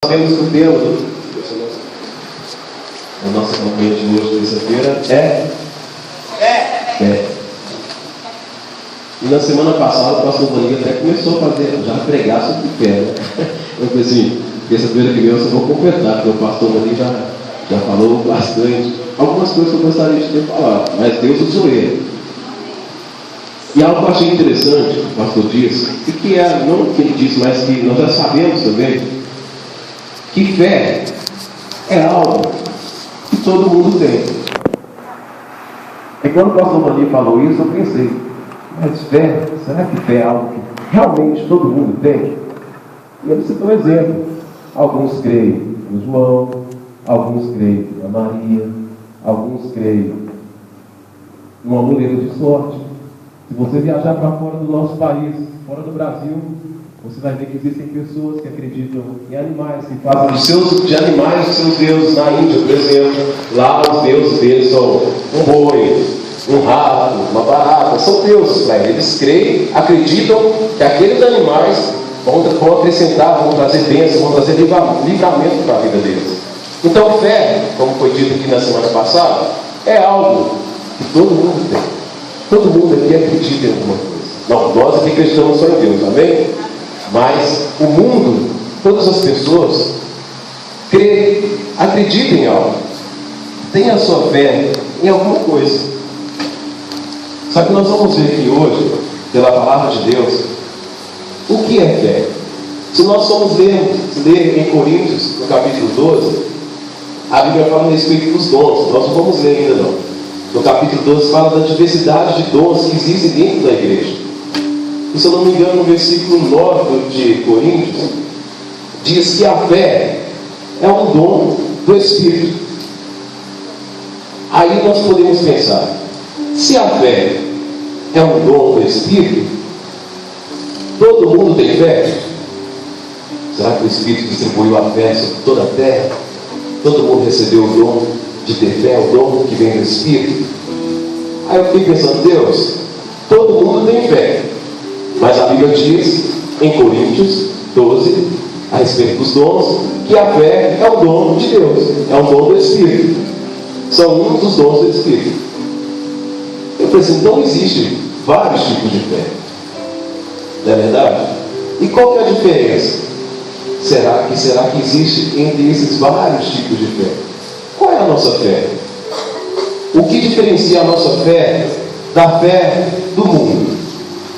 Sabemos que o tema da nossa campanha de hoje, terça-feira, é fé. E na semana passada, o pastor Vaninho até começou a fazer, já pregar sobre fé, né? Eu falei assim, terça-feira que vem eu só vou completar, porque o pastor Vaninho já falou bastante. Algumas coisas que eu gostaria de ter falado, mas Deus usou ele. E algo que eu achei interessante, o pastor disse, e que é, não o que ele disse, mas que nós já sabemos também, que fé é algo que todo mundo tem. E quando o pastor Vaninho falou isso, eu pensei, mas fé, será que fé é algo que realmente todo mundo tem? E ele citou um exemplo. Alguns creem no João, alguns creem na Maria, alguns creem no amuleto de sorte. Se você viajar para fora do nosso país, fora do Brasil, você vai ver que existem pessoas que acreditam em animais, que fazem de animais os seus deuses. Na Índia, por exemplo, lá os deuses deles são um boi, um rato, uma barata, são deuses para eles. Eles creem, acreditam que aqueles animais vão acrescentar, vão trazer bênção, vão trazer livramento para a vida deles. Então, fé, como foi dito aqui na semana passada, é algo que todo mundo tem. Todo mundo aqui acredita em alguma coisa. Não, nós aqui acreditamos só em Deus, amém? Mas o mundo, todas as pessoas, acreditam em algo. Tem a sua fé em alguma coisa. Só que nós vamos ver aqui hoje, pela palavra de Deus, o que é fé. Se nós formos ler em Coríntios, no capítulo 12, a Bíblia fala a respeito dos dons. Nós não vamos ler ainda não. No capítulo 12 fala da diversidade de dons que existem dentro da igreja. E se eu não me engano, no versículo 9 de Coríntios, diz que a fé é um dom do Espírito. Aí nós podemos pensar, se a fé é um dom do Espírito, todo mundo tem fé? Será que o Espírito distribuiu a fé sobre toda a terra? Todo mundo recebeu o dom de ter fé, o dom que vem do Espírito? Aí eu fiquei pensando, Deus, todo mundo tem fé, mas a Bíblia diz em Coríntios 12, a respeito dos dons, que a fé é o dom de Deus, é um dom do Espírito, são um dos dons do Espírito. Eu falei assim, então existe vários tipos de fé, não é verdade? E qual que é a diferença? Será que existe entre esses vários tipos de fé? Qual é a nossa fé? O que diferencia a nossa fé da fé do mundo?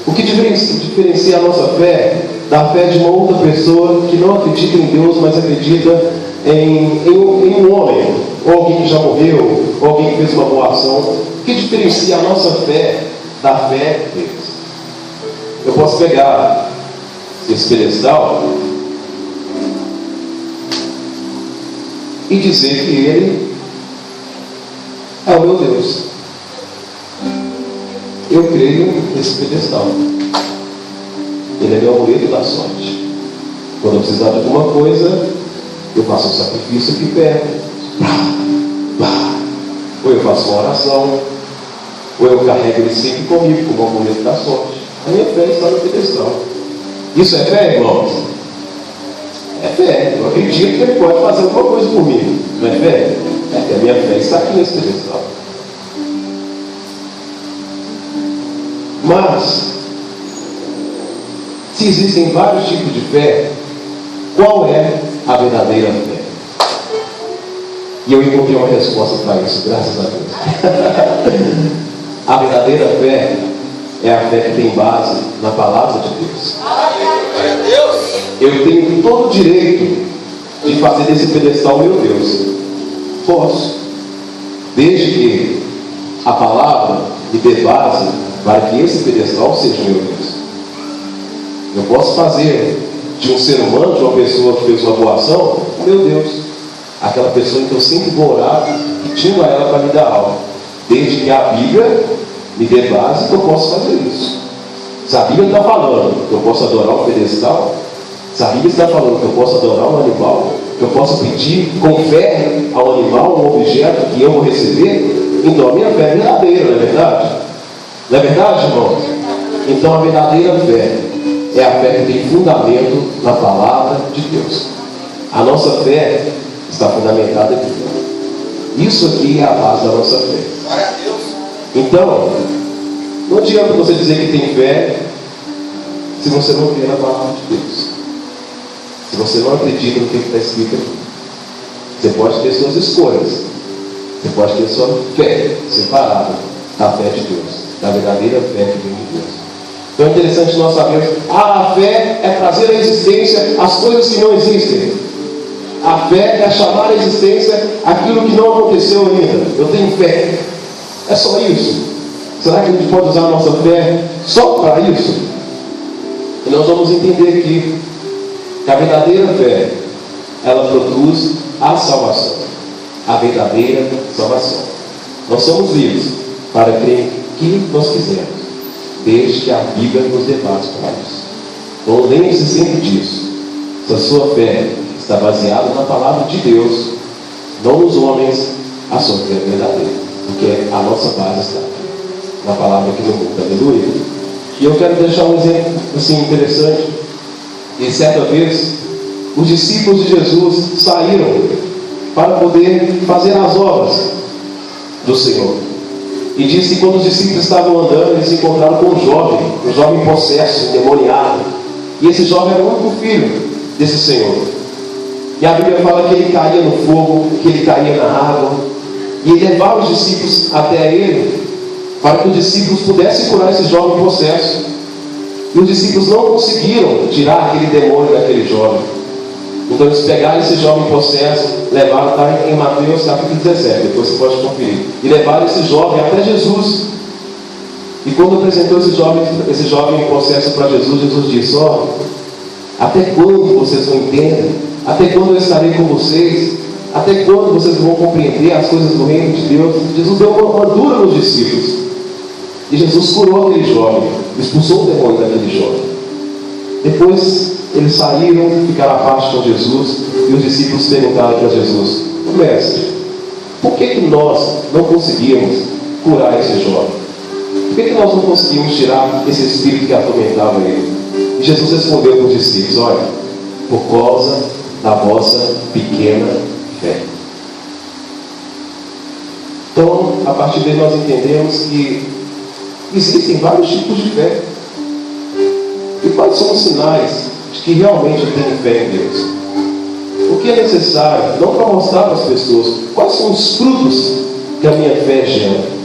O que diferencia a nossa fé da fé de uma outra pessoa que não acredita em Deus, mas acredita em um homem, ou alguém que já morreu, ou alguém que fez uma boa ação? O que diferencia a nossa fé da fé deles? Eu posso pegar esse pedestal e dizer que ele é o meu Deus. Eu creio nesse pedestal. Ele é meu amuleto da sorte. Quando eu precisar de alguma coisa, eu faço um sacrifício aqui perto. Ou eu faço uma oração, ou eu carrego ele sempre comigo como amuleto da sorte. A minha fé está no pedestal. Isso é fé, irmãos? É fé. Eu acredito que ele pode fazer alguma coisa por mim. Não é fé? É, a minha fé está aqui nesse pedestal. Mas, se existem vários tipos de fé, qual é a verdadeira fé? E eu encontrei uma resposta para isso, graças a Deus. A verdadeira fé é a fé que tem base na palavra de Deus. Eu tenho todo o direito de fazer desse pedestal meu Deus. Posso, desde que a palavra me dê base para que esse pedestal seja meu Deus. Eu posso fazer de um ser humano, de uma pessoa que fez uma boa ação, meu Deus, aquela pessoa em que eu sempre vou orar, pedindo a ela para me dar algo, desde que a Bíblia me dê base que eu posso fazer isso. Se a Bíblia está falando que eu posso adorar um pedestal, se a Bíblia está falando que eu posso adorar um animal, que eu posso pedir com fé ao animal um objeto que eu vou receber, então a minha fé é verdadeira, não é verdade? Não é verdade, irmãos? Então a verdadeira fé é a fé que tem fundamento na palavra de Deus. A nossa fé está fundamentada aqui. Isso aqui é a base da nossa fé. Glória a Deus. Então, não adianta você dizer que tem fé se você não crê na palavra de Deus. Se você não acredita no que está escrito aqui. Você pode ter suas escolhas. Você pode ter sua fé separada da fé de Deus, da verdadeira fé que vem de Deus. Então é interessante nós sabermos, a fé é trazer à existência as coisas que não existem. A fé é chamar à existência aquilo que não aconteceu ainda. Eu tenho fé. É só isso. Será que a gente pode usar a nossa fé só para isso? E nós vamos entender aqui que a verdadeira fé, ela produz a salvação. A verdadeira salvação. Nós somos livres para crer em que nós quisermos, desde que a Bíblia nos dê base para isso. Então lembre-se sempre disso. Se a sua fé está baseada na palavra de Deus, não nos homens, a sua fé é verdadeira, porque a nossa base está na palavra que no mundo. Aleluia. E eu quero deixar um exemplo assim interessante. E certa vez os discípulos de Jesus saíram para poder fazer as obras do Senhor. E diz que quando os discípulos estavam andando, eles se encontraram com um jovem possesso, endemoniado. E esse jovem era o único filho desse Senhor. E a Bíblia fala que ele caía no fogo, que ele caía na água. E ele levava os discípulos até ele, para que os discípulos pudessem curar esse jovem possesso. E os discípulos não conseguiram tirar aquele demônio daquele jovem. Então eles pegaram esse jovem possesso, levaram, está em Mateus capítulo 17, depois você pode conferir. E levaram esse jovem até Jesus. E quando apresentou esse jovem possesso para Jesus, Jesus disse: ó, até quando vocês não entendem? Até quando eu estarei com vocês? Até quando vocês vão compreender as coisas do reino de Deus? Jesus deu uma dura nos discípulos. E Jesus curou aquele jovem, expulsou o demônio daquele jovem. Depois eles saíram, ficaram abaixo com Jesus, e os discípulos perguntaram para Jesus: mestre, por que nós não conseguimos curar esse jovem? Por que nós não conseguimos tirar esse espírito que atormentava ele? E Jesus respondeu para os discípulos: olha, por causa da vossa pequena fé. Então, a partir daí nós entendemos que existem vários tipos de fé. E quais são os sinais de que realmente eu tenho fé em Deus? O que é necessário, não para mostrar para as pessoas, quais são os frutos que a minha fé gera?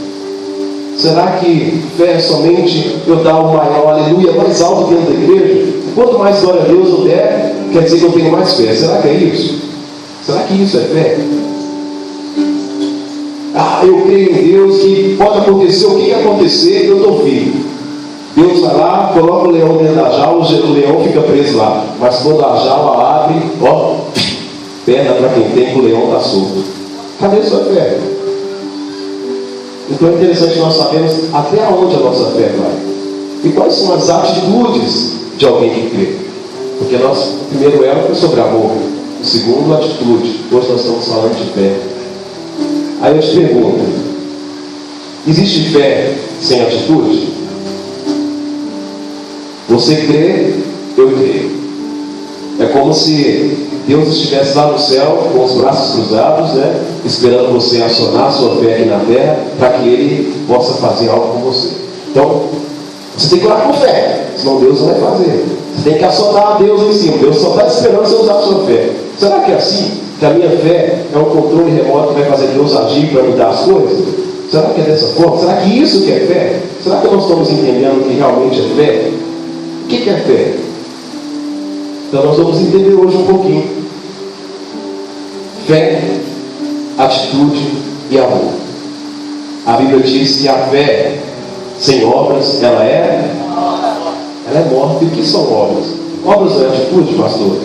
Será que fé é somente eu dar o maior aleluia mais alto dentro da igreja? Quanto mais glória a Deus eu der, quer dizer que eu tenho mais fé. Será que é isso? Será que isso é fé? Ah, eu creio em Deus que pode acontecer o que acontecer, eu estou firme. Deus vai lá, coloca o leão dentro da jaula, o leão fica preso lá. Mas quando a jaula abre, ó, perna para quem tem, que o leão está solto. Cadê a sua fé? Então é interessante nós sabermos até onde a nossa fé vai. E quais são as atitudes de alguém que crê. Porque o primeiro elo foi sobre amor. O segundo, atitude. Hoje nós estamos falando de fé. Aí eu te pergunto: existe fé sem atitude? Você crê, eu creio. É como se Deus estivesse lá no céu, com os braços cruzados, né, esperando você acionar a sua fé aqui na terra, para que Ele possa fazer algo com você. Então, você tem que orar com fé, senão Deus não vai fazer. Você tem que acionar a Deus em cima. Deus só está esperando você usar a sua fé. Será que é assim? Que a minha fé é um controle remoto que vai fazer Deus agir para me dar as coisas? Será que é dessa forma? Será que isso que é fé? Será que nós estamos entendendo que realmente é fé? O que é fé? Então nós vamos entender hoje um pouquinho. Fé, atitude e amor. A Bíblia diz que a fé sem obras, ela é morta. E o que são obras? Obras não é atitude, pastor?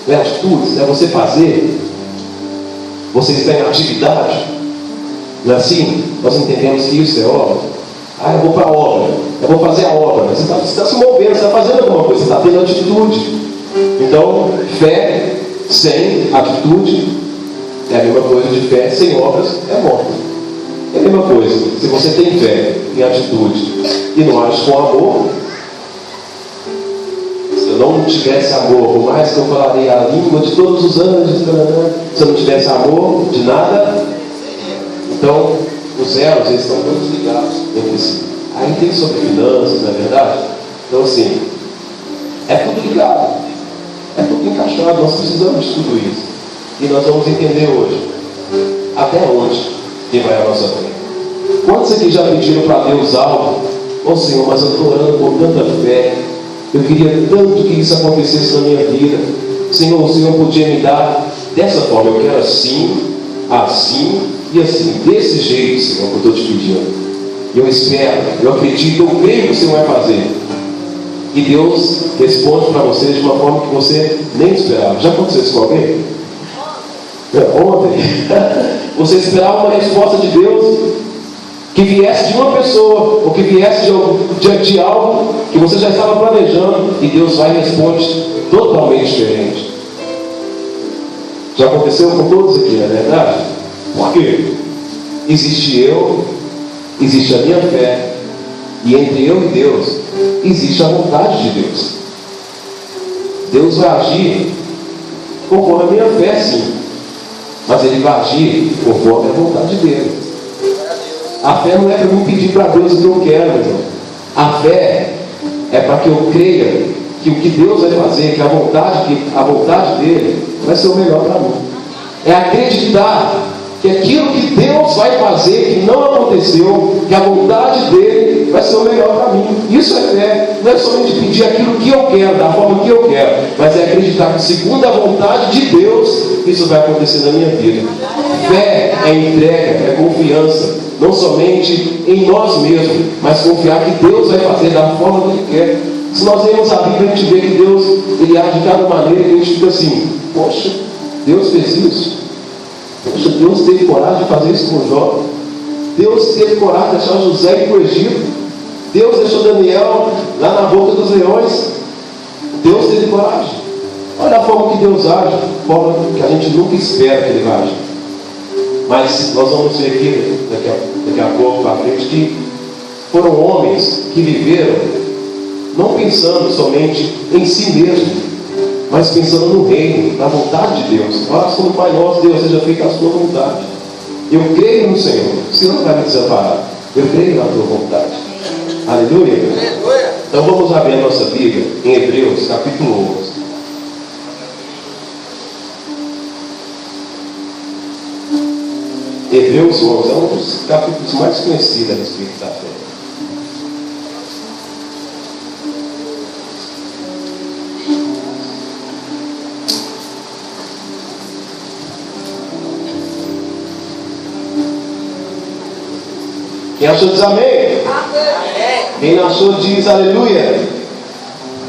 Não é atitude? É você fazer? Você está em atividade? Não é assim? Nós entendemos que isso é obra. Ah, eu vou para a obra, eu vou fazer a obra. Você está se movendo, você está fazendo alguma coisa, você está tendo atitude. Então, fé sem atitude é a mesma coisa de fé sem obras, é morta. É a mesma coisa. Se você tem fé, tem atitude e não age com amor, você não tivesse amor, por mais que eu falaria a língua de todos os anjos, se eu não tivesse amor, de nada. Então, os elos, eles estão todos ligados entre si. Aí tem sobre finanças, não é verdade? Então, assim, é tudo ligado, é tudo encaixado. Nós precisamos de tudo isso. E nós vamos entender hoje até onde que vai a nossa fé. Quantos aqui já pediram para Deus algo? Ô Senhor, mas eu estou orando com tanta fé, eu queria tanto que isso acontecesse na minha vida. Senhor, o Senhor podia me dar dessa forma, eu quero assim, assim e assim, desse jeito, Senhor, que eu estou te pedindo. Eu espero, eu acredito, eu creio que o Senhor vai fazer. E Deus responde para você de uma forma que você nem esperava. Já aconteceu isso com alguém? Ontem, você esperava uma resposta de Deus que viesse de uma pessoa, ou que viesse de algo que você já estava planejando, e Deus vai e responde totalmente diferente. Já aconteceu com todos aqui, não é verdade? Por quê? Existe eu, existe a minha fé, e entre eu e Deus existe a vontade de Deus. Deus vai agir conforme a minha fé, sim, mas Ele vai agir conforme a vontade dele. A fé não é para mim pedir para Deus o que eu quero, meu irmão. A fé é para que eu creia que o que Deus vai fazer, que a vontade dele vai ser o melhor para mim. É acreditar que aquilo que Deus vai fazer, que não aconteceu, que a vontade dele vai ser o melhor para mim. Isso é fé. Não é somente pedir aquilo que eu quero, da forma que eu quero, mas é acreditar que segundo a vontade de Deus, isso vai acontecer na minha vida. Fé é entrega, é confiança, não somente em nós mesmos, mas confiar que Deus vai fazer da forma que Ele quer. Se nós lemos a Bíblia, a gente vê que Deus, Ele age de cada maneira, e a gente fica assim, poxa, Deus fez isso? Poxa, Deus teve coragem de fazer isso com Jó. Deus teve coragem de deixar José ir para o Egito. Deus deixou Daniel lá na boca dos leões. Deus teve coragem. Olha a forma que Deus age, a forma que a gente nunca espera que Ele vai agir. Mas nós vamos ver aqui, daqui a pouco para frente, que foram homens que viveram não pensando somente em si mesmo, mas pensando no reino, na vontade de Deus. Ora, como Pai nosso, Deus, seja feita a sua vontade. Eu creio no Senhor, o Senhor não vai me desamparar. Eu creio na tua vontade. Aleluia. Então vamos abrir a nossa Bíblia em Hebreus, capítulo 11. Hebreus 11 é um dos capítulos mais conhecidos a respeito da fé. Quem achou diz amém? Amém. Quem não achou diz aleluia.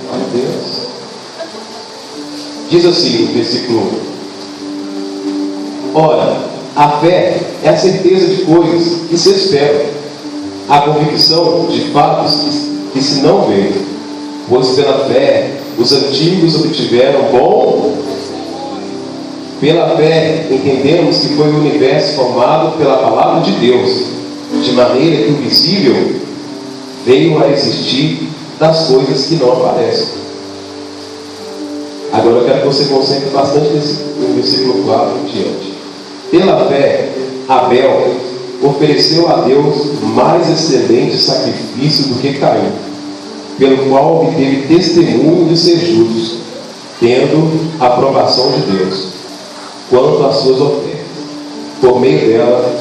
Glória a Deus. Diz assim o versículo 1. Ora, a fé é a certeza de coisas que se esperam, a convicção de fatos que se não veem. Pois pela fé os antigos obtiveram bom. Pela fé entendemos que foi o universo formado pela palavra de Deus, de maneira que o visível veio a existir das coisas que não aparecem. Agora eu quero que você concentre bastante no versículo 4 em diante. Pela fé, Abel ofereceu a Deus mais excelente sacrifício do que Caim, pelo qual obteve testemunho de ser justo, tendo a aprovação de Deus quanto às suas ofertas. Por meio dela,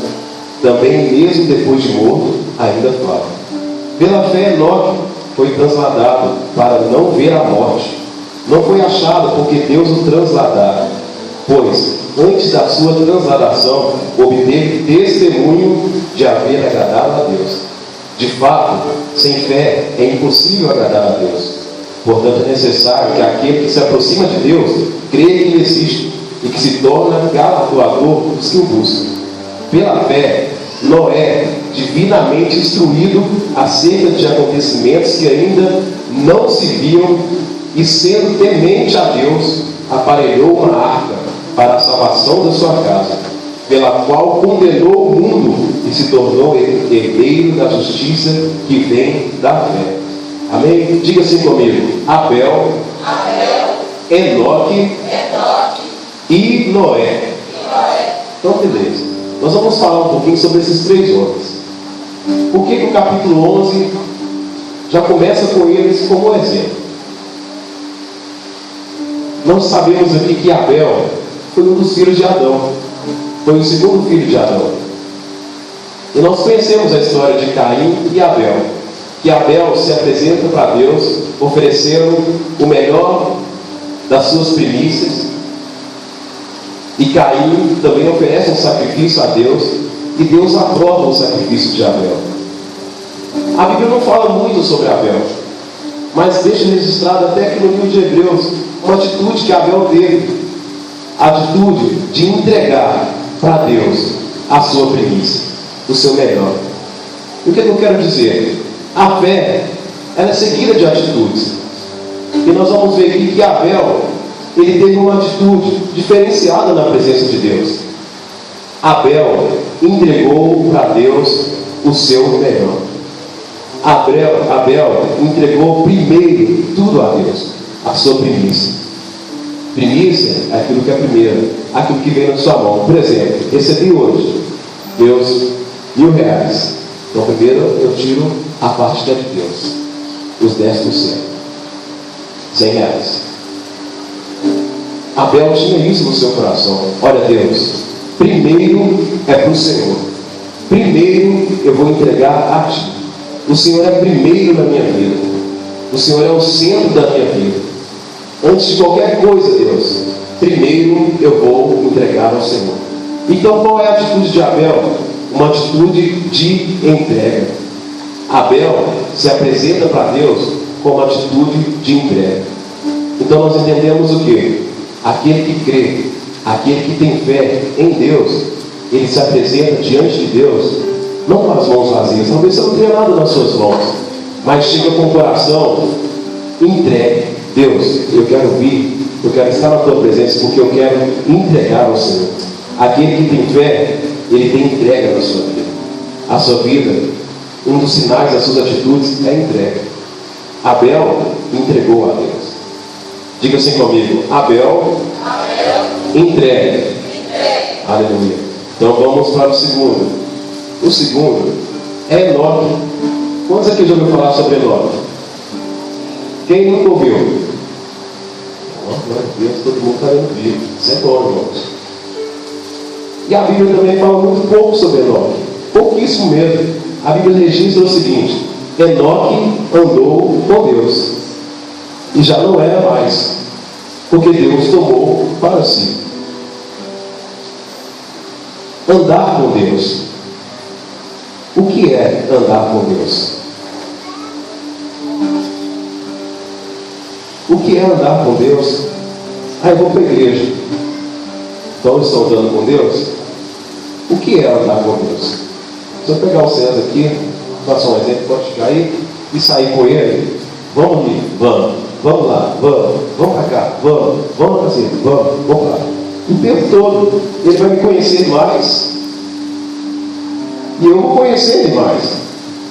também mesmo depois de morto, ainda fala. Pela fé, Enoque foi transladado para não ver a morte. Não foi achado porque Deus o transladara, pois antes da sua transladação obteve testemunho de haver agradado a Deus. De fato, sem fé é impossível agradar a Deus. Portanto, é necessário que aquele que se aproxima de Deus creia que Ele existe e que se torna galardoador dos que o buscam. Pela fé, Noé, divinamente instruído acerca de acontecimentos que ainda não se viam, e sendo temente a Deus, aparelhou uma arca para a salvação da sua casa, pela qual condenou o mundo e se tornou herdeiro da justiça que vem da fé. Amém? Diga assim comigo: Abel Enoque e Noé. Então, beleza. Nós vamos falar um pouquinho sobre esses 3 homens. Por que o capítulo 11 já começa com eles como exemplo? Nós sabemos aqui que Abel foi um dos filhos de Adão. Foi o segundo filho de Adão. E nós conhecemos a história de Caim e Abel. Que Abel se apresenta para Deus, oferecendo o melhor das suas primícias. E Caim também oferece um sacrifício a Deus. E Deus aprova o sacrifício de Abel. A Bíblia não fala muito sobre Abel, mas deixa registrado até que no livro de Hebreus uma atitude que Abel teve. A atitude de entregar para Deus a sua primícia, o seu melhor. O que eu quero dizer? A fé, ela é seguida de atitudes. E nós vamos ver aqui que Abel, ele teve uma atitude diferenciada na presença de Deus. Abel entregou para Deus o seu melhor. Abel entregou primeiro tudo a Deus, a sua primícia. Primícia é aquilo que é primeiro, aquilo que vem na sua mão. Por exemplo, recebi hoje, Deus, R$1.000. Então primeiro eu tiro a parte que é de Deus, os 10%, R$100. Abel tinha isso no seu coração. Olha, Deus, primeiro é para o Senhor. Primeiro eu vou entregar a Ti. O Senhor é primeiro na minha vida. O Senhor é o centro da minha vida. Antes de qualquer coisa, Deus, primeiro eu vou entregar ao Senhor. Então qual é a atitude de Abel? Uma atitude de entrega. Abel se apresenta para Deus com uma atitude de entrega. Então nós entendemos o que? Aquele que crê, aquele que tem fé em Deus, ele se apresenta diante de Deus, não com as mãos vazias. Talvez você não tenha nada nas suas mãos, mas chega com o coração entregue. Deus, eu quero vir, eu quero estar na Tua presença, porque eu quero entregar ao Senhor. Aquele que tem fé, ele tem entrega na sua vida. A sua vida, um dos sinais das suas atitudes é entrega. Abel entregou a Deus. Diga assim comigo: Abel entrega. Aleluia. Então vamos para o segundo. O segundo é Enoque. Quantos aqui já ouviu falar sobre Enoque? Quem nunca ouviu? Glória a Deus, todo mundo está ouvindo. Isso é bom, irmãos. E a Bíblia também fala muito pouco sobre Enoque. Pouquíssimo mesmo. A Bíblia registra o seguinte: Enoque andou com Deus. E já não era mais, porque Deus tomou para si. Andar com Deus. O que é andar com Deus? O que é andar com Deus? Eu vou para a igreja. Então eu estou andando com Deus? O que é andar com Deus? Se eu pegar o César aqui, faça um exemplo, pode ficar aí e sair com ele. Vamos ali, vamos lá, vamos para cá, vamos para cima, vamos para lá. O tempo todo ele vai me conhecer mais. E eu vou conhecer ele mais.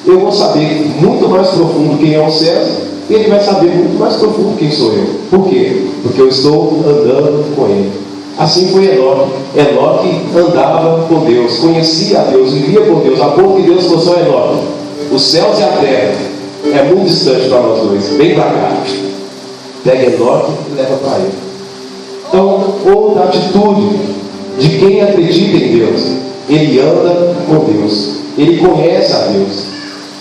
Eu vou saber muito mais profundo quem é o César. E ele vai saber muito mais profundo quem sou eu. Por quê? Porque eu estou andando com ele. Assim foi Enoque. Enoque andava com Deus, conhecia a Deus, vivia com Deus, a ponto que Deus falou: Enoque, os céus e a terra é muito distante para nós dois, vem para cá. Pega Enoque e leva para ele. Então, outra atitude de quem acredita em Deus: ele anda com Deus, ele conhece a Deus,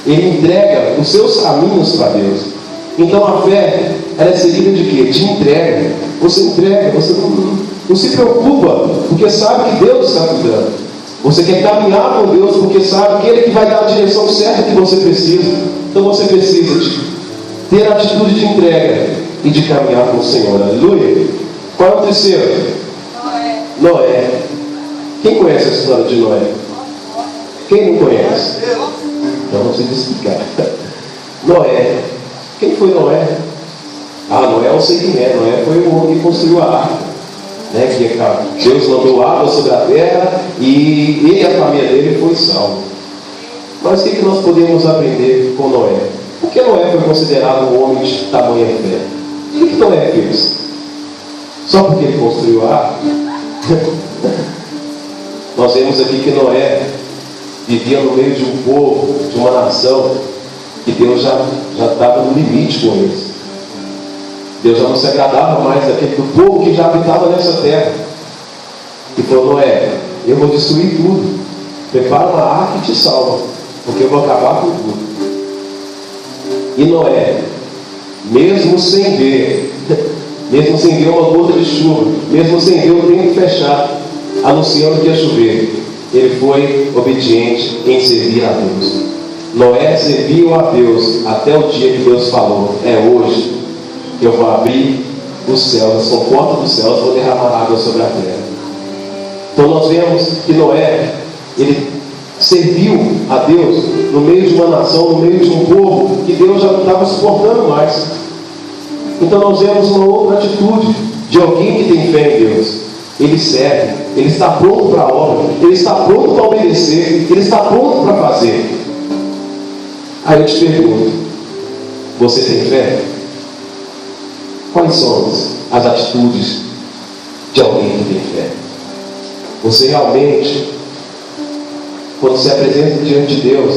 ele entrega os seus caminhos para Deus. Então a fé, ela é seguida de quê? De entrega. Você entrega, você não se preocupa, porque sabe que Deus está cuidando. Você quer caminhar com Deus, porque sabe que Ele que vai dar a direção certa que você precisa. Então você precisa de ter a atitude de entrega e de caminhar com o Senhor. Aleluia. Qual é o terceiro? Noé. Quem conhece a história de Noé? Quem não conhece? Então não precisa explicar. Noé. Quem foi Noé? Noé eu sei quem é. Noé foi o homem que construiu a arca, né? Que Deus mandou água sobre a terra e ele e a família dele foi salvo. Mas o que nós podemos aprender com Noé? Por que Noé foi considerado um homem de tamanha fé? O que Noé fez? só porque ele construiu a arca. Nós vemos aqui que Noé vivia no meio de um povo, de uma nação, que Deus já estava no limite com eles. Deus já não se agradava mais do povo que já habitava nessa terra. E falou: Noé, eu vou destruir tudo. Prepara uma arca e te salva, porque eu vou acabar com tudo. E Noé, mesmo sem ver uma gota de chuva, mesmo sem ver o tempo fechado, anunciando que ia chover, ele foi obediente em servir a Deus. Noé serviu a Deus até o dia que Deus falou: é hoje que eu vou abrir os céus, as comportas dos céus, vou derramar água sobre a terra. Então nós vemos que Noé, ele serviu a Deus no meio de uma nação, no meio de um povo que Deus já não estava suportando mais. Então nós vemos uma outra atitude de alguém que tem fé em Deus. Ele serve, ele está pronto para a obra, ele está pronto para obedecer, ele está pronto para fazer. Aí eu te pergunto: você tem fé? Quais são as atitudes de alguém que tem fé? Você realmente, quando se apresenta diante de Deus,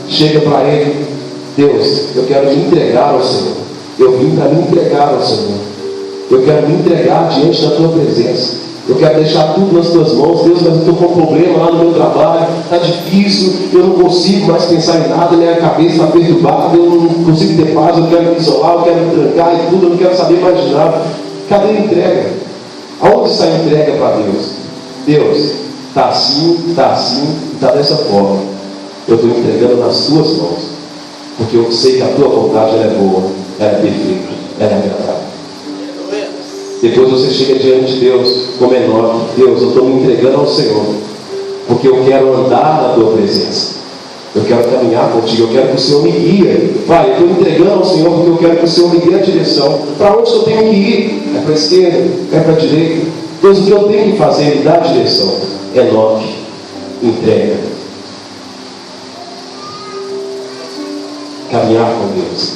chega para Ele: Deus, eu quero me entregar ao Senhor, eu vim para me entregar ao Senhor, eu quero me entregar diante da Tua presença, eu quero deixar tudo nas Tuas mãos. Deus, mas eu estou com um problema lá no meu trabalho, está difícil, eu não consigo mais pensar em nada, minha cabeça está perturbada, eu não consigo ter paz, eu quero me isolar, eu quero me trancar e tudo, eu não quero saber mais de nada. Cadê a entrega? Aonde está a entrega para Deus? Deus, está assim, está dessa forma. Eu estou entregando nas Tuas mãos, porque eu sei que a Tua vontade ela é boa, ela é perfeita, ela é agradável. Depois você chega diante de Deus como menor: Deus, eu estou me entregando ao Senhor, porque eu quero andar na Tua presença, eu quero caminhar contigo, eu quero que o Senhor me guie. Pai, eu estou me entregando ao Senhor porque eu quero que o Senhor me dê a direção. Para onde eu tenho que ir? É para a esquerda? É para a direita? Deus, o que eu tenho que fazer? Me dá a direção. Enoque, entrega. Caminhar com Deus.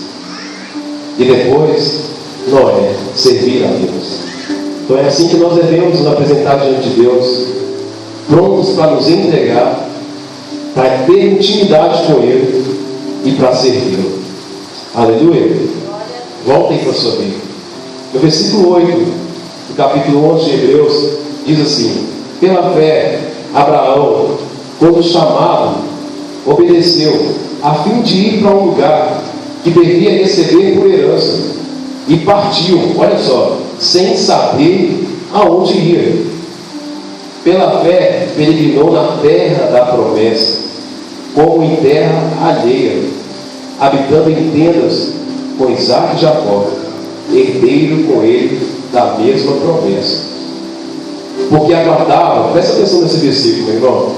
E depois, Noé, servir a Deus. Então é assim que nós devemos nos apresentar diante de Deus, prontos para nos entregar, para ter intimidade com Ele e para servi-lo. Aleluia. Voltem para a sua Bíblia. No versículo 8 do capítulo 11 de Hebreus, diz assim: pela fé, Abraão, quando chamado, obedeceu, a fim de ir para um lugar que devia receber por herança, e partiu, olha só, sem saber aonde ia. Pela fé, peregrinou na terra da promessa, como em terra alheia, habitando em tendas com Isaque e Jacó, herdeiro com ele da mesma promessa. Porque aguardava, presta atenção nesse versículo, meu irmão,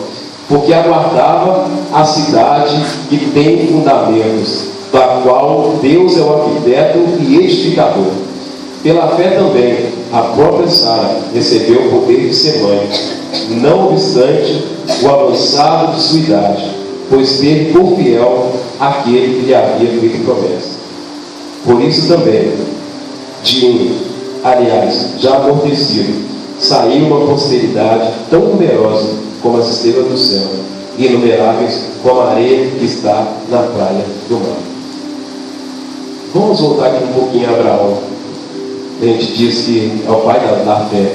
porque aguardava a cidade que tem fundamentos, da qual Deus é o arquiteto e edificador. Pela fé também, a própria Sara recebeu o poder de ser mãe, não obstante o avançado de sua idade, pois teve por fiel aquele que lhe havia feito promessa. Por isso também, de um, aliás, já amortecido, saiu uma posteridade tão numerosa como as estrelas do céu, e inumeráveis como a areia que está na praia do mar. Vamos voltar aqui um pouquinho a Abraão. A gente diz que é o pai da fé.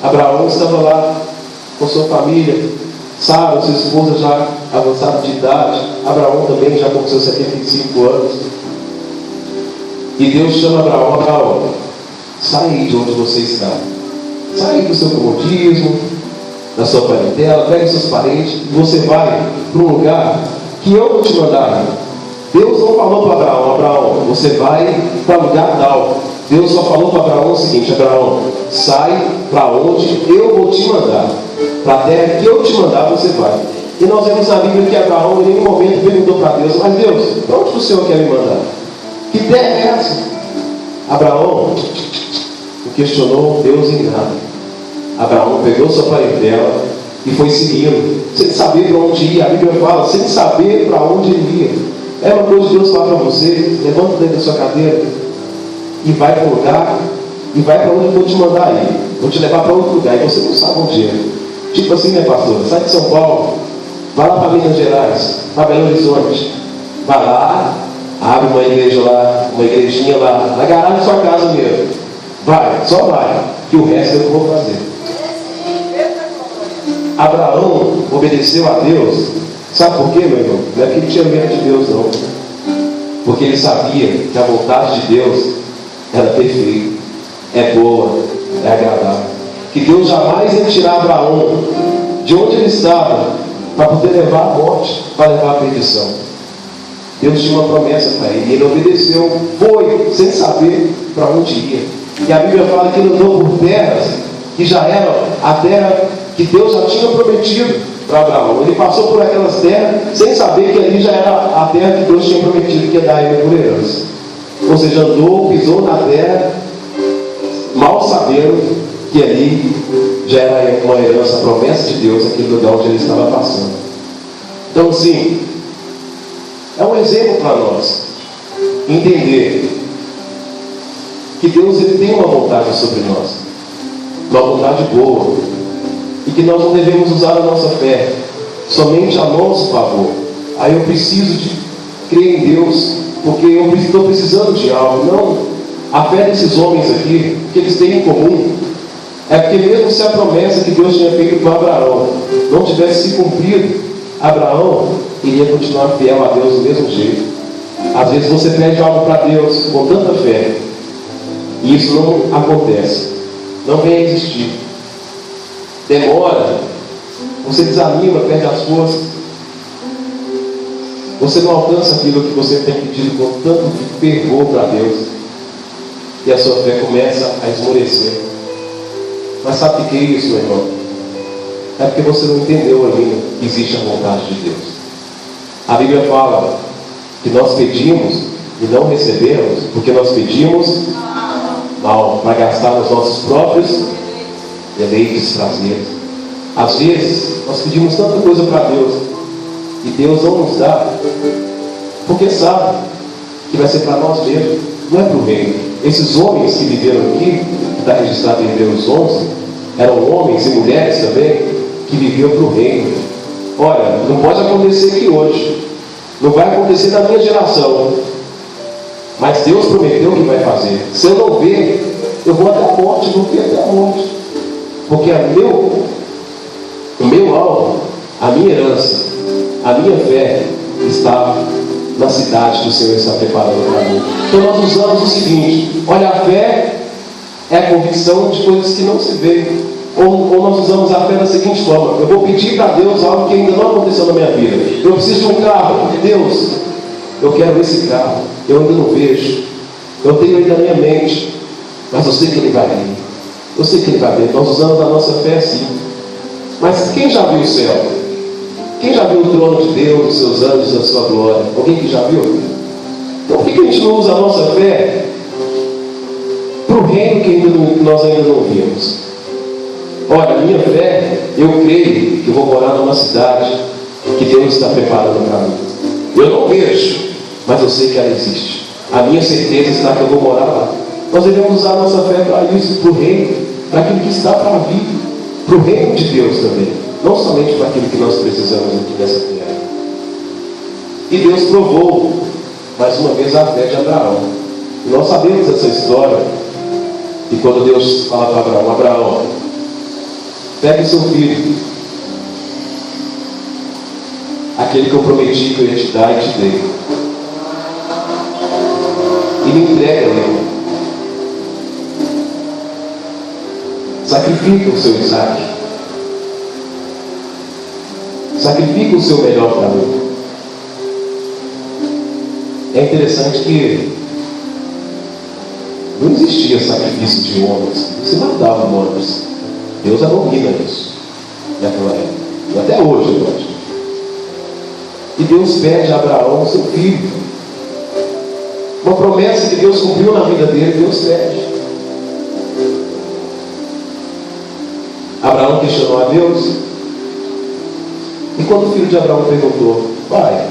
Abraão estava lá com sua família, Sara, sua esposa, já avançada de idade. Abraão também já com seus 75 anos. E Deus chama Abraão: Abraão, sai de onde você está, sai do seu comodismo, da sua parentela, pega seus parentes e você vai para um lugar que eu vou te mandar. Deus não falou para Abraão: Abraão, você vai para lugar tal. Deus só falou para Abraão o seguinte: Abraão, sai para onde eu vou te mandar, para a terra que eu te mandar você vai. E nós vemos na Bíblia que Abraão em nenhum momento perguntou para Deus: mas Deus, para onde o Senhor quer me mandar? Que terra é essa? Abraão não questionou Deus em nada. Abraão pegou sua parentela e foi seguindo, sem saber para onde ia. A Bíblia fala, sem saber para onde ele ia. É uma coisa de Deus falar para você: levanta dentro da sua cadeira, e vai para um lugar, e vai para onde eu vou te mandar ir. Vou te levar para outro lugar, e você não sabe onde é. Tipo assim, né, pastor? Sai de São Paulo, vai lá para Minas Gerais, para Belo Horizonte. Vai lá, abre uma igreja lá, uma igrejinha lá, na garagem da sua casa mesmo. Vai, só vai, que o resto eu vou fazer. Abraão obedeceu a Deus. Sabe por quê, meu irmão? Não é porque ele tinha medo de Deus, não. Porque ele sabia que a vontade de Deus era perfeita, é boa, é agradável. Que Deus jamais ia tirar Abraão de onde ele estava para poder levar a morte, para levar a perdição. Deus tinha uma promessa para ele, e ele obedeceu, foi, sem saber para onde ia. E a Bíblia fala que ele andou por terras que já eram a terra que Deus já tinha prometido para Abraão. Ele passou por aquelas terras sem saber que ali já era a terra que Deus tinha prometido que ia dar a ele por herança. Ou seja, andou, pisou na terra, mal sabendo que ali já era uma herança, a promessa de Deus, aquele lugar onde ele estava passando. Então, sim, é um exemplo para nós entender que Deus ele tem uma vontade sobre nós, uma vontade boa, e que nós não devemos usar a nossa fé somente a nosso favor. Aí eu preciso de crer em Deus porque eu estou precisando de algo. Não, a fé desses homens aqui, que eles têm em comum, é porque mesmo se a promessa que Deus tinha feito para Abraão não tivesse se cumprido, Abraão iria continuar fiel a Deus do mesmo jeito. Às vezes você pede algo para Deus com tanta fé e isso não acontece, não vem a existir, demora, você desanima, perde as forças, você não alcança aquilo que você tem pedido com tanto fervor para Deus, e a sua fé começa a esmorecer. Mas sabe o que é isso, meu irmão? É porque você não entendeu ainda que existe a vontade de Deus. A Bíblia fala que nós pedimos e não recebemos porque nós pedimos mal, para gastar nos nossos próprios deleites, prazeres. Às vezes nós pedimos tanta coisa para Deus e Deus não nos dá porque sabe que vai ser para nós mesmos, não é para o reino. Esses homens que viveram aqui, que está registrado em Hebreus 11, eram homens e mulheres também que viviam para o reino. Olha, não pode acontecer aqui hoje, não vai acontecer na minha geração, mas Deus prometeu que vai fazer. Se eu não ver, eu vou até a morte, vou ver até a morte, porque o meu alvo, a minha herança, a minha fé está na cidade que o Senhor está preparando para mim. Então nós usamos o seguinte: olha, a fé é a convicção de coisas que não se veem. Ou nós usamos a fé da seguinte forma: eu vou pedir para Deus algo que ainda não aconteceu na minha vida. Eu preciso de um carro. Deus, eu quero esse carro. Eu ainda não vejo. Eu tenho ainda na minha mente. Mas eu sei que Ele vai vir. Eu sei que Ele vai vir. Nós usamos a nossa fé assim. Mas quem já viu o céu? Quem já viu o trono de Deus, os seus anjos, a sua glória? Alguém que já viu? Então por que a gente não usa a nossa fé para o reino que nós ainda não vimos? Olha, a minha fé, eu creio que eu vou morar numa cidade que Deus está preparando para mim. Eu não vejo, mas eu sei que ela existe. A minha certeza está que eu vou morar lá. Nós devemos usar a nossa fé para isso, para o reino, para aquilo que está para vir, para o reino de Deus também, não somente para aquilo que nós precisamos aqui nessa terra. E Deus provou mais uma vez a fé de Abraão. E nós sabemos essa história. E quando Deus fala para Abraão: Abraão, pegue o seu filho, aquele que eu prometi que eu ia te dar e te dei, e me entrega ele. Sacrifica o seu Isaac. Sacrifica o seu melhor para mim. É interessante que não existia sacrifício de homens. Você matava homens. Deus abomina isso naquela época. E até hoje, eu acho. E Deus pede a Abraão o seu filho. Uma promessa que Deus cumpriu na vida dele, Deus pede. Abraão questionou a Deus. E quando o filho de Abraão perguntou: pai,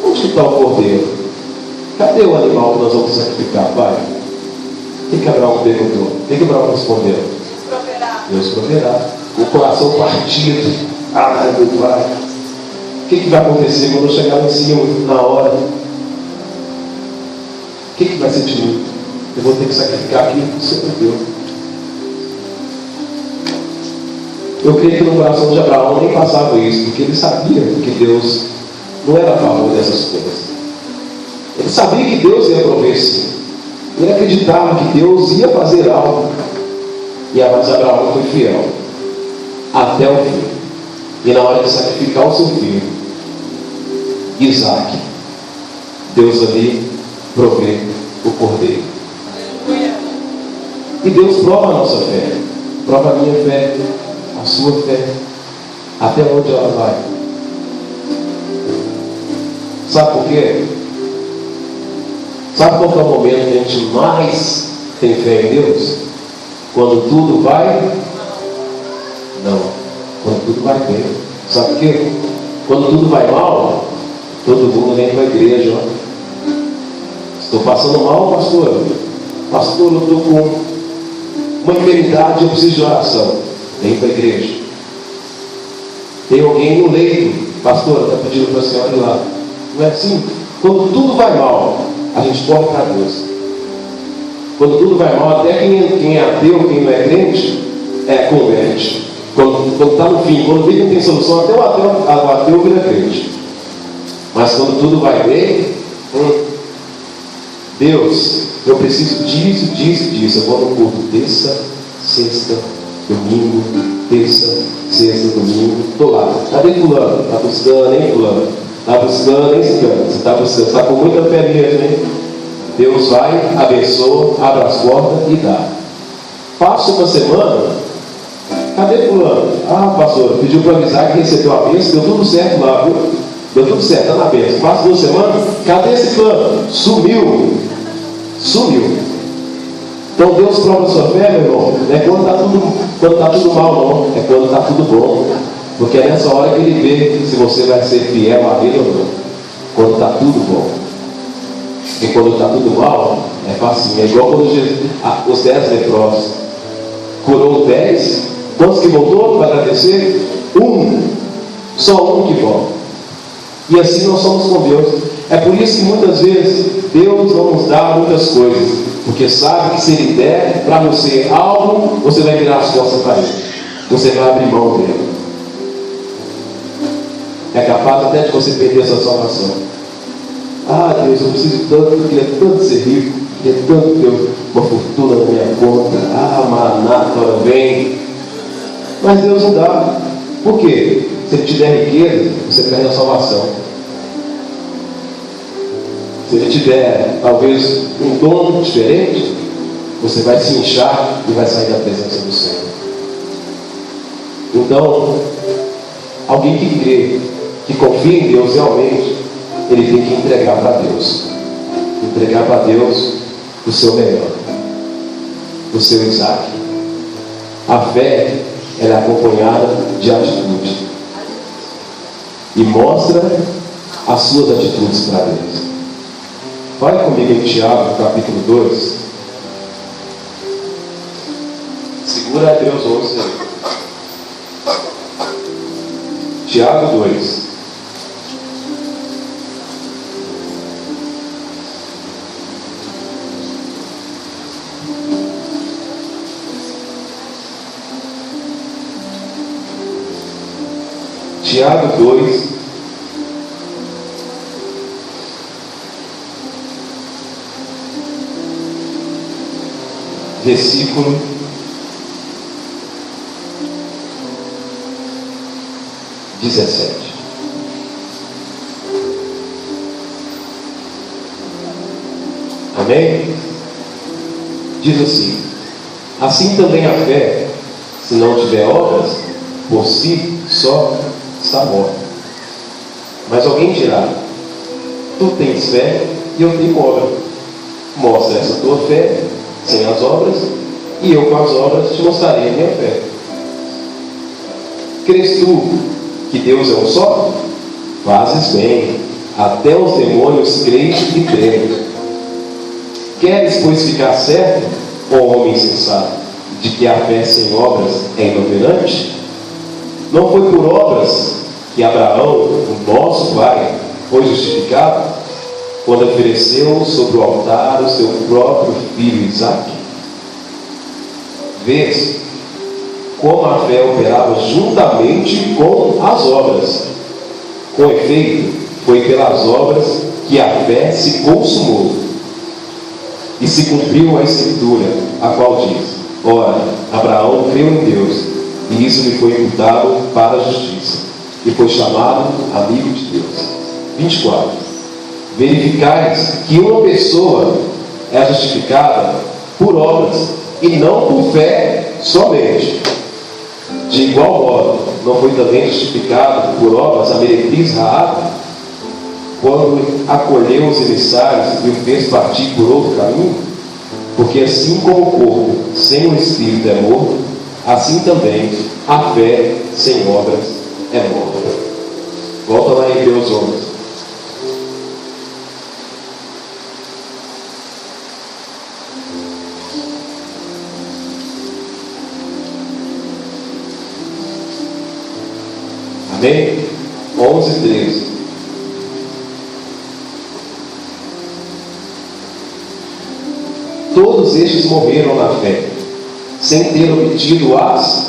onde está o cordeiro? Cadê o animal que nós vamos sacrificar, pai? O que Abraão perguntou? O que Abraão respondeu? Deus proverá. O coração partido. Ah, meu pai. O que vai acontecer quando eu chegar lá em cima, na hora? O que vai ser de mim? Eu vou ter que sacrificar aquilo que o Senhor me deu. Eu creio que no coração de Abraão nem passava isso, porque ele sabia que Deus não era a favor dessas coisas. Ele sabia que Deus ia prover sim. Ele acreditava que Deus ia fazer algo. Mas Abraão foi fiel até o fim. E na hora de sacrificar o seu filho, Isaac, Deus ali provê o cordeiro. E Deus prova a nossa fé, prova a minha fé, a sua fé, até onde ela vai. Sabe por quê? Sabe qual é o momento que a gente mais tem fé em Deus? Quando tudo vai? Não. Quando tudo vai bem. Sabe por quê? Quando tudo vai mal, todo mundo vem para a igreja. Ó. Estou passando mal, pastor. Pastor, eu estou com uma enfermidade, eu preciso de oração. Vem para a igreja. Tem alguém no leito. Pastor, está pedindo para a senhora ir lá. Não é assim? Quando tudo vai mal, a gente corre para Deus. Quando tudo vai mal, até quem é ateu, quem não é crente, converte. Quando está no fim, quando vê que não tem solução, até o ateu vira crente. Mas quando tudo vai bem, Deus, eu preciso disso. Eu vou no culto terça, sexta, domingo, terça, sexta, domingo. Estou lá. Cadê fulano? Está buscando, hein, fulano? Está buscando, hein, cigano? Você está buscando. Está com muita fé mesmo, hein? Deus vai, abençoa, abre as portas e dá. Passa uma semana. Cadê fulano? Ah, pastor, pediu para avisar que recebeu a bênção. Deu tudo certo lá, viu? Deu tudo certo, está na bênção. Passa 2 semanas. Cadê esse fulano? Sumiu. Então Deus prova a sua fé, meu irmão. Não é quando está tudo mal, não. É quando está tudo bom. Porque é nessa hora que Ele vê se você vai ser fiel a Ele ou não. Quando está tudo bom. E quando está tudo mal, é facinho. É igual quando os 10 leprosos curou 10. Quantos que voltou para agradecer? 1. Só 1 que volta. E assim nós somos com Deus. É por isso que muitas vezes Deus não nos dá muitas coisas, porque sabe que se Ele der para você algo, você vai virar as costas para Ele. Você vai abrir mão dele. É capaz até de você perder a sua salvação. Ah, Deus, eu preciso tanto, eu queria tanto ser rico, eu queria tanto ter uma fortuna na minha conta. Ah, Maranata, ora vem. Mas Deus não dá. Por quê? Se Ele te der riqueza, você perde a salvação. Se Ele te der, talvez, um dom diferente, você vai se inchar e vai sair da presença do Senhor. Então, alguém que crê, que confia em Deus realmente, ele tem que entregar para Deus. Entregar para Deus o seu melhor. O seu Isaac. A fé, ela é acompanhada de atitude. E mostra as suas atitudes para Deus. Olha comigo em Tiago, capítulo 2. Segura Deus 11 aí. Tiago 2. Tiago 2, versículo 17. Amém? Diz assim também a fé, se não tiver obras, por si só está morta. Mas alguém dirá: tu tens fé e eu tenho obra. Mostra essa tua fé sem as obras, e eu com as obras te mostrarei a minha fé. Crês tu que Deus é um só? Fazes bem. Até os demônios creem e tremem. Queres, pois, ficar certo? ó homem sensato, de que a fé sem obras é inoperante? Não foi por obras que Abraão, o nosso pai, foi justificado, quando ofereceu sobre o altar o seu próprio filho Isaque? Vês como a fé operava juntamente com as obras. Com efeito, foi pelas obras que a fé se consumou, e se cumpriu a escritura, a qual diz: ora, Abraão creu em Deus, e isso lhe foi imputado para a justiça, e foi chamado amigo de Deus. 24. Verificais que uma pessoa é justificada por obras, e não por fé somente. De igual modo, não foi também justificado por obras a meretriz Raabe, quando acolheu os emissários e o fez partir por outro caminho? Porque assim como o corpo sem o espírito é morto, assim também a fé sem obras é morta. Volta lá em Hebreus 11. Amém? 11, 13. Todos estes morreram na fé, sem ter obtido as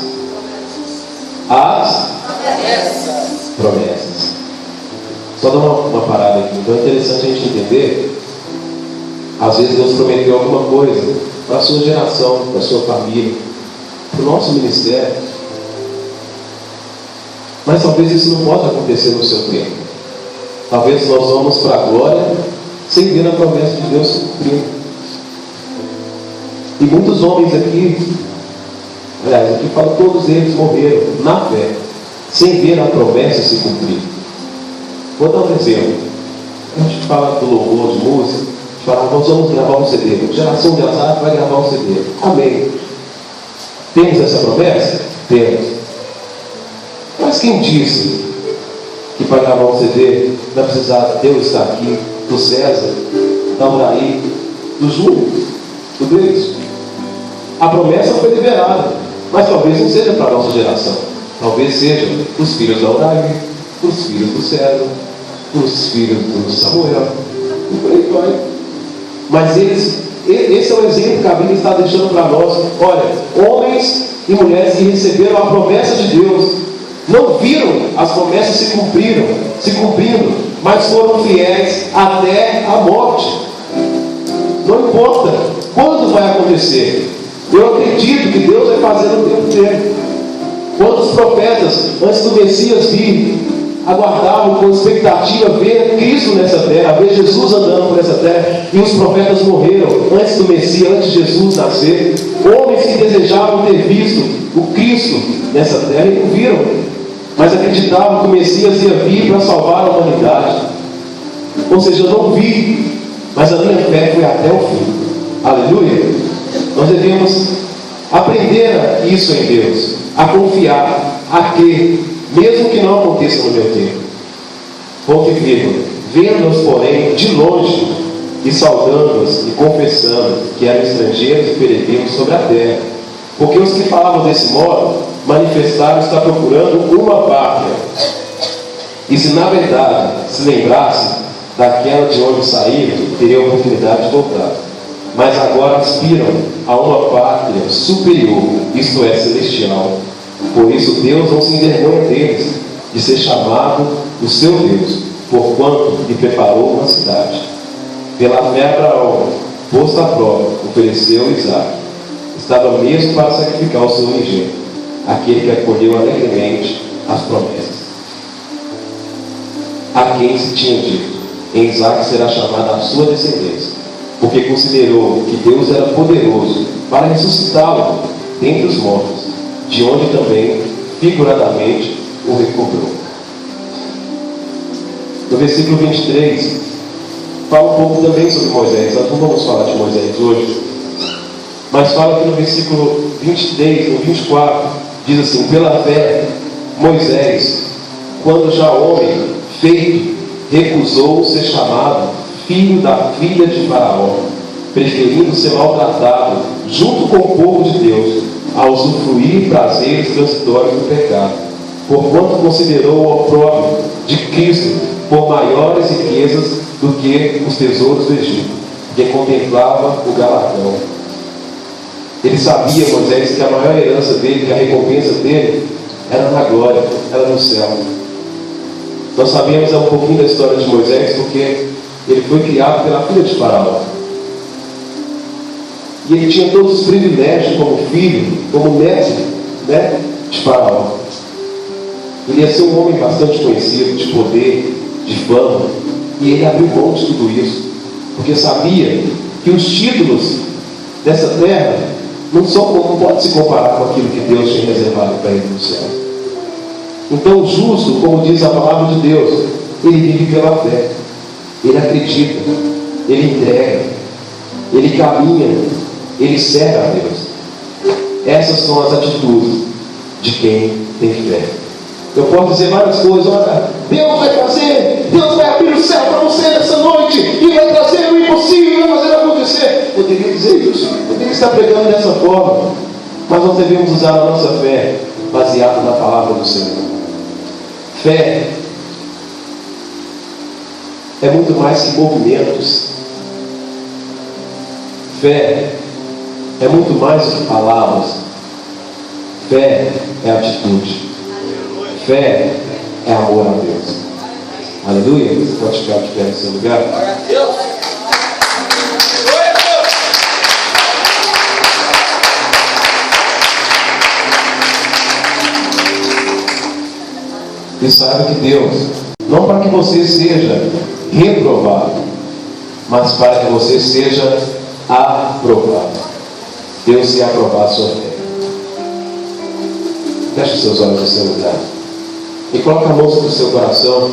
promessas. Só dar uma parada aqui. Então é interessante a gente entender. Às vezes Deus prometeu alguma coisa para a sua geração, para a sua família, para o nosso ministério. Mas talvez isso não possa acontecer no seu tempo. Talvez nós vamos para a glória sem ver a promessa de Deus se cumprindo. E muitos homens aqui, aliás, aqui fala, todos eles morreram na fé, sem ver a promessa se cumprir. Vou dar um exemplo. A gente fala do louvor de música, a gente fala, nós vamos gravar um CD. Geração de Azar vai gravar um CD. Amém. Temos essa promessa? Temos. Mas quem disse que para gravar um CD vai precisar Deus estar aqui, do César, da Uraí, do Júlio, do Gleison? A promessa foi liberada, mas talvez não seja para a nossa geração. Talvez seja os filhos da Uraí, os filhos do César, os filhos do Samuel, e por aí vai. Mas esse é o exemplo que a Bíblia está deixando para nós. Olha, homens e mulheres que receberam a promessa de Deus, não viram as promessas se cumprindo, mas foram fiéis até a morte. Não importa quando vai acontecer. Eu acredito que Deus vai fazer no tempo dele. Quantos profetas, antes do Messias vir, aguardavam com expectativa ver Cristo nessa terra, ver Jesus andando por essa terra, e os profetas morreram antes do Messias, antes de Jesus nascer. Homens que desejavam ter visto o Cristo nessa terra e não viram, mas acreditavam que o Messias ia vir para salvar a humanidade. Ou seja, eu não vi, mas a minha fé foi até o fim. Aleluia! Nós devemos aprender isso em Deus, a confiar, a crer, mesmo que não aconteça no meu tempo. Ponto e vírgula. Vendo-os, porém, de longe, e saudando-os e confessando que eram estrangeiros e peregrinos sobre a terra. Porque os que falavam desse modo manifestaram estar procurando uma pátria. E se na verdade se lembrassem daquela de onde saíram, teriam oportunidade de voltar. Mas agora aspiram a uma pátria superior, isto é, celestial. Por isso Deus não se envergonha deles, de ser chamado o seu Deus, porquanto lhe preparou uma cidade. Pela fé Abraão, posto à prova, ofereceu Isaque. Estava mesmo para sacrificar o seu unigênito, aquele que acolheu alegremente as promessas. A quem se tinha dito: em Isaque será chamada a sua descendência, porque considerou que Deus era poderoso para ressuscitá-lo dentre os mortos, de onde também, figuradamente, o recobrou. No versículo 23, fala um pouco também sobre Moisés. Nós não vamos falar de Moisés hoje, mas fala que no versículo 23, no 24, diz assim: pela fé, Moisés, quando já homem feito, recusou ser chamado filho da filha de Faraó, preferindo ser maltratado junto com o povo de Deus, a usufruir prazeres transitórios do pecado, porquanto considerou o opróbrio de Cristo por maiores riquezas do que os tesouros do Egito, que contemplava o galardão. Ele sabia, Moisés, que a maior herança dele, que a recompensa dele, era na glória, era no céu. Nós sabemos um pouquinho da história de Moisés, porque ele foi criado pela filha de Faraó. E ele tinha todos os privilégios como filho, como neto, né, de Faraó. Ele ia ser um homem bastante conhecido, de poder, de fama. E ele abriu mão de tudo isso, porque sabia que os títulos dessa terra não podem se comparar com aquilo que Deus tinha reservado para ele no céu. Então o justo, como diz a palavra de Deus, ele vive pela fé. Ele acredita, ele entrega, ele caminha, ele serve a Deus. Essas são as atitudes de quem tem fé. Eu posso dizer várias coisas. Olha, Deus vai fazer, Deus vai abrir o céu para você nessa noite e vai trazer o impossível, vai fazer acontecer. Eu poderia dizer isso, eu poderia estar pregando dessa forma, mas nós devemos usar a nossa fé baseada na palavra do Senhor. Fé é muito mais que movimentos. Fé é muito mais do que palavras. Fé é atitude. Fé é amor a Deus. Aleluia. Você pode ficar de pé no seu lugar? Glória a Deus. E saiba que Deus, não para que você seja reprovado, mas para que você seja aprovado. Deus quer aprovar a sua fé. Feche os seus olhos no seu lugar e coloque a mão sobre o seu coração.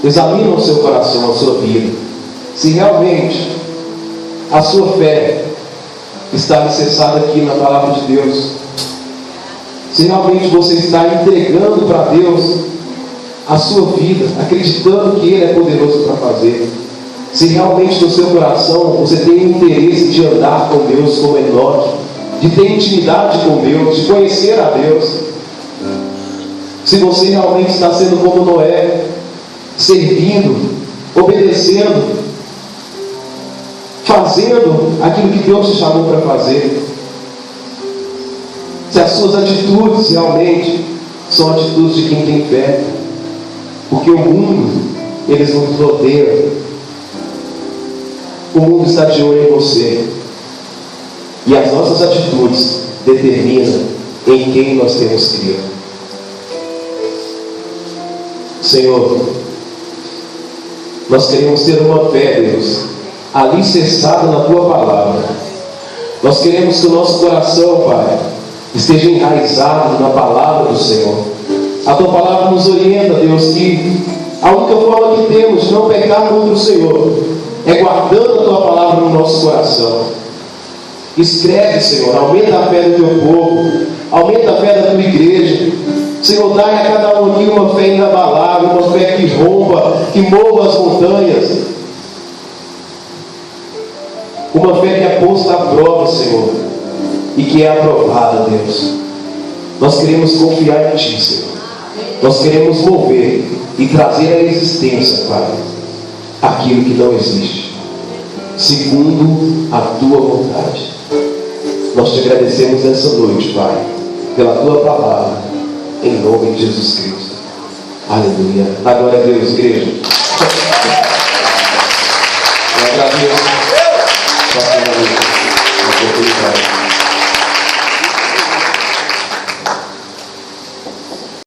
Examine o seu coração, a sua vida, se realmente a sua fé está alicerçada aqui na palavra de Deus, se realmente você está entregando para Deus a sua vida, acreditando que Ele é poderoso para fazer, se realmente no seu coração você tem o interesse de andar com Deus como Enoque, de ter intimidade com Deus, de conhecer a Deus, se você realmente está sendo como Noé, servindo, obedecendo, fazendo aquilo que Deus te chamou para fazer, se as suas atitudes realmente são atitudes de quem tem fé, porque o mundo, eles nos rodeiam, o mundo está de olho em você, e as nossas atitudes determinam em quem nós temos crido. Senhor, nós queremos ter uma fé, Deus, alicerçada na Tua palavra. Nós queremos que o nosso coração, Pai, esteja enraizado na palavra do Senhor. A Tua palavra nos orienta, Deus, que a única forma que temos de não pecar contra o Senhor é guardando a Tua palavra no nosso coração. Escreve, Senhor, aumenta a fé do Teu povo, aumenta a fé da Tua igreja. Senhor, dai a cada um aqui uma fé inabalável, uma fé que rompa, que mova as montanhas, uma fé que é posta à prova, Senhor, e que é aprovada, Deus. Nós queremos confiar em Ti, Senhor. Nós queremos mover e trazer à existência, Pai, aquilo que não existe, segundo a Tua vontade. Nós te agradecemos nessa noite, Pai, pela Tua palavra, em nome de Jesus Cristo. Aleluia. Glória a Deus, igreja. Eu agradeço.